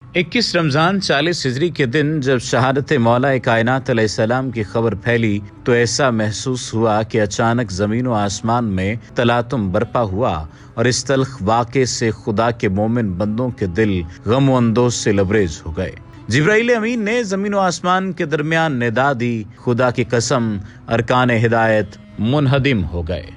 21 रमज़ान 40 हिजरी के दिन जब शहादत मौला कायनात अलैहिस्सलाम की खबर फैली तो ऐसा महसूस हुआ कि अचानक ज़मीन व आसमान में तलातुम बरपा हुआ और इस तल्ख वाक़े से खुदा के मोमिन बंदों के दिल गम व अंदोज से लबरेज हो गए। जिब्राइल अमीन ने ज़मीन व आसमान के दरमियान निदा दी, खुदा की कसम अरकान हिदायत मुनहदिम हो गए।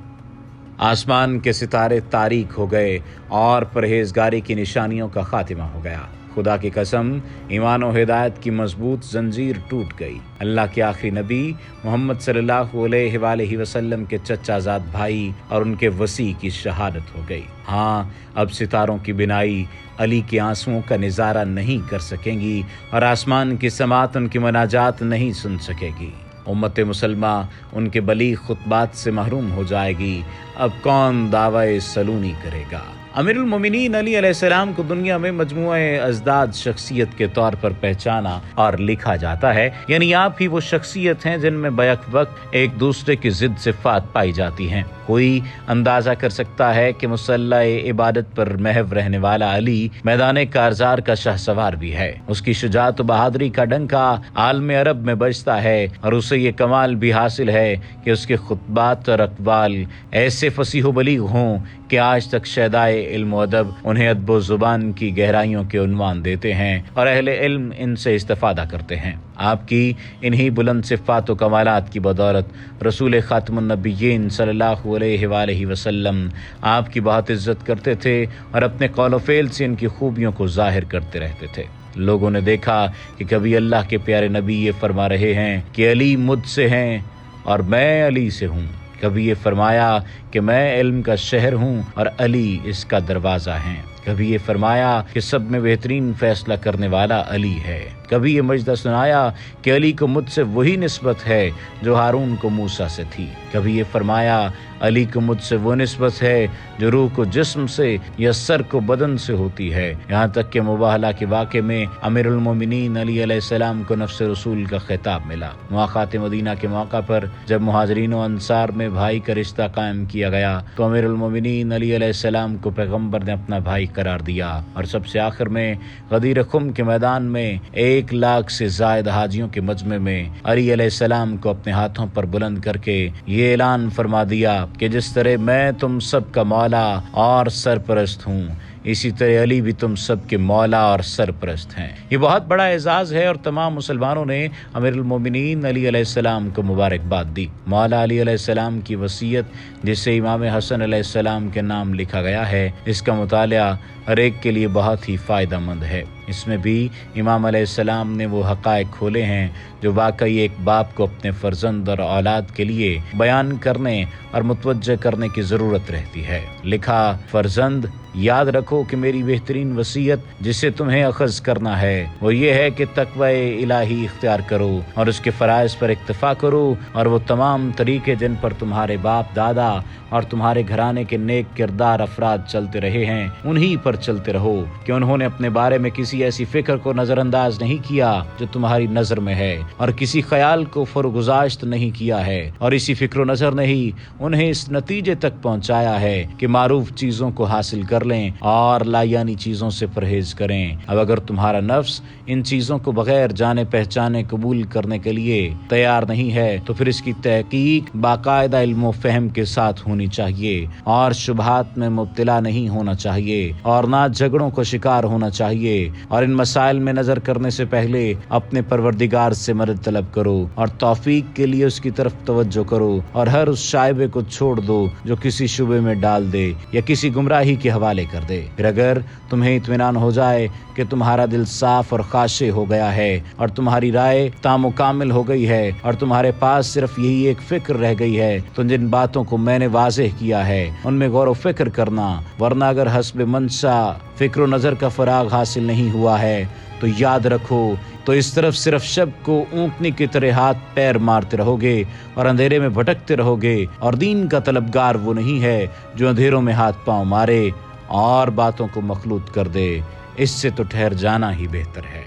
आसमान के सितारे तारीक हो गए और परहेजगारी की निशानियों का खात्मा हो गया। खुदा की कसम ईमान और हिदायत की मजबूत जंजीर टूट गई। अल्लाह के आखिरी नबी मोहम्मद सल्लल्लाहु अलैहि वसल्लम के चचाजाद भाई और उनके वसी की शहादत हो गई। हाँ, अब सितारों की बिनाई अली के आंसुओं का नज़ारा नहीं कर सकेंगी और आसमान की समात उनकी मनाजात नहीं सुन सकेगी। उम्मत मुसलमा उनके बलीग खुतबात से महरूम हो जाएगी। अब कौन दावा सलूनी करेगा। अमीरुल मोमिनीन अली अलैहिस्सलाम को दुनिया में मजमूए अज़दाद शख्सियत के तौर पर पहचाना और लिखा जाता है, यानी आप ही वो शख्सियत हैं जिनमें बैक वक्त एक दूसरे की जिद सिफ़ात पाई जाती हैं। कोई अंदाजा कर सकता है कि मुसल्ला इबादत पर महव रहने वाला अली मैदान कारजार का शहसवार भी है। उसकी शुजाअत व बहादुरी का डंका आलम अरब में बजता है और उसे ये कमाल भी हासिल है कि उसके खुतबात और अक़वाल ऐसे फसीह व बलीग हों कि आज तक शहदाए इल्म व अदब उन्हें अदब ज़ुबान की गहराइयों के उन्वान देते हैं और अहले इल्म इनसे इस्तिफ़ादा करते हैं। आपकी इन्हीं बुलंद सिफ़ात व कमालात की बदौलत रसूल ख़ातमुन नबिय्यीन सल्लल्लाहु अलैहि वसल्लम आपकी बहुत इज़्ज़त करते थे और अपने कौल व फ़ेल से इनकी खूबियों को ज़ाहिर करते रहते थे। लोगों ने देखा कि कभी अल्लाह के प्यारे नबी ये फरमा रहे हैं कि अली मुझसे हैं और मैं अली से हूँ, कभी ये फरमाया कि मैं इल्म का शहर हूँ और अली इसका दरवाज़ा है, कभी ये फरमाया कि सब में बेहतरीन फैसला करने वाला अली है, कभी ये मजदा सुनाया कि अली को मुझसे वही निस्बत है जो हारून को मूसा से थी, कभी ये फरमाया अली को मुझसे वो निस्बत है जो रूह को जिस्म से या सर को बदन से होती है। यहाँ तक कि मुबाहला के वाक़े में अमीरुल मोमिनीन अली अलैहिस्सलाम को नफ्स रसूल का खिताब मिला। मुआख़ात मदीना के मौका पर जब मुहाजिरीन व अंसार में भाई का रिश्ता कायम किया गया तो अमीरुल मोमिनीन अली अलैहिस्सलाम को पैगम्बर ने अपना भाई करार दिया और सबसे आखिर में गदीर खुम के मैदान में 1 लाख से ज़ायद हाजियों के मजमे में अली अलैहिस्सलाम को अपने हाथों पर बुलंद करके ये ऐलान फरमा दिया कि जिस तरह मैं तुम सब का मौला और सरपरस्त हूँ, इसी तरह अली भी तुम सब के मौला और सरपरस्त हैं। ये बहुत बड़ा एजाज़ है और तमाम मुसलमानों ने अमीरुल मोमिनीन अली अलैहिस्सलाम को मुबारकबाद दी। मौला अली अलैहिस्सलाम की वसीयत जिसे इमाम हसन अलैहिस्सलाम के नाम लिखा गया है, इसका मुतालिया हर एक के लिए बहुत ही फ़ायदेमंद है। इसमें भी इमाम अलैहिस्सलाम ने वो हक़ाइक़ खोले हैं जो वाकई एक बाप को अपने फ़र्जंद और औलाद के लिए बयान करने और मुतवज्जह करने की ज़रूरत रहती है। लिखा, फ़र्जंद याद रखो कि मेरी बेहतरीन वसीयत जिसे तुम्हें अखज़ करना है वो ये है कि तक़वा-ए इलाही इख्तियार करो और उसके फ़राइज़ पर इक्तफ़ा करो और वो तमाम तरीके जिन पर तुम्हारे बाप दादा और तुम्हारे घराने के नेक किरदार अफराद चलते रहे हैं उन्हीं पर चलते रहो कि उन्होंने अपने बारे में किसी ऐसी फ़िक्र को नज़रअंदाज नहीं किया जो तुम्हारी नज़र में है और किसी ख्याल को फरगुज़ाश्त नहीं किया है और इसी फ़िक्र नज़र ने ही उन्हें इस नतीजे तक पहुँचाया है कि मारूफ चीज़ों को हासिल कर लें और लायानी चीज़ों से परहेज करें। अब अगर तुम्हारा नफ्स इन चीज़ों को बगैर जाने पहचाने कबूल करने के लिए तैयार नहीं है तो फिर इसकी तहकीक बाकायदा इल्म व फ़हम के साथ होनी चाहिए और शुबहात में मुब्तला नहीं होना चाहिए और ना झगड़ों को शिकार होना चाहिए और इन मसाइल में नज़र करने से पहले अपने परवरदिगार से मदद तलब करो और तौफीक के लिए उसकी तरफ तवज्जो करो और हर उस शाइबे को छोड़ दो जो किसी शुबे में डाल दे या किसी गुमराही के हवाले कर दे। फिर अगर तुम्हें इत्मीनान हो जाए कि तुम्हारा दिल साफ और खाशे हो गया है और तुम्हारी राय तामुकामिल हो गई है और तुम्हारे पास सिर्फ यही एक फिक्र रह गई है तो जिन बातों को मैंने वाज़ेह किया है उनमें गौर व फिक्र करना, वरना अगर हस्ब मंशा फिक्र नज़र का फराग हासिल नहीं हुआ है तो याद रखो तो इस तरफ सिर्फ शब को ऊँटनी की तरह हाथ पैर मारते रहोगे और अंधेरे में भटकते रहोगे और दीन का तलबगार वो नहीं है जो अंधेरों में हाथ पांव मारे और बातों को मखलूत कर दे। इससे तो ठहर जाना ही बेहतर है।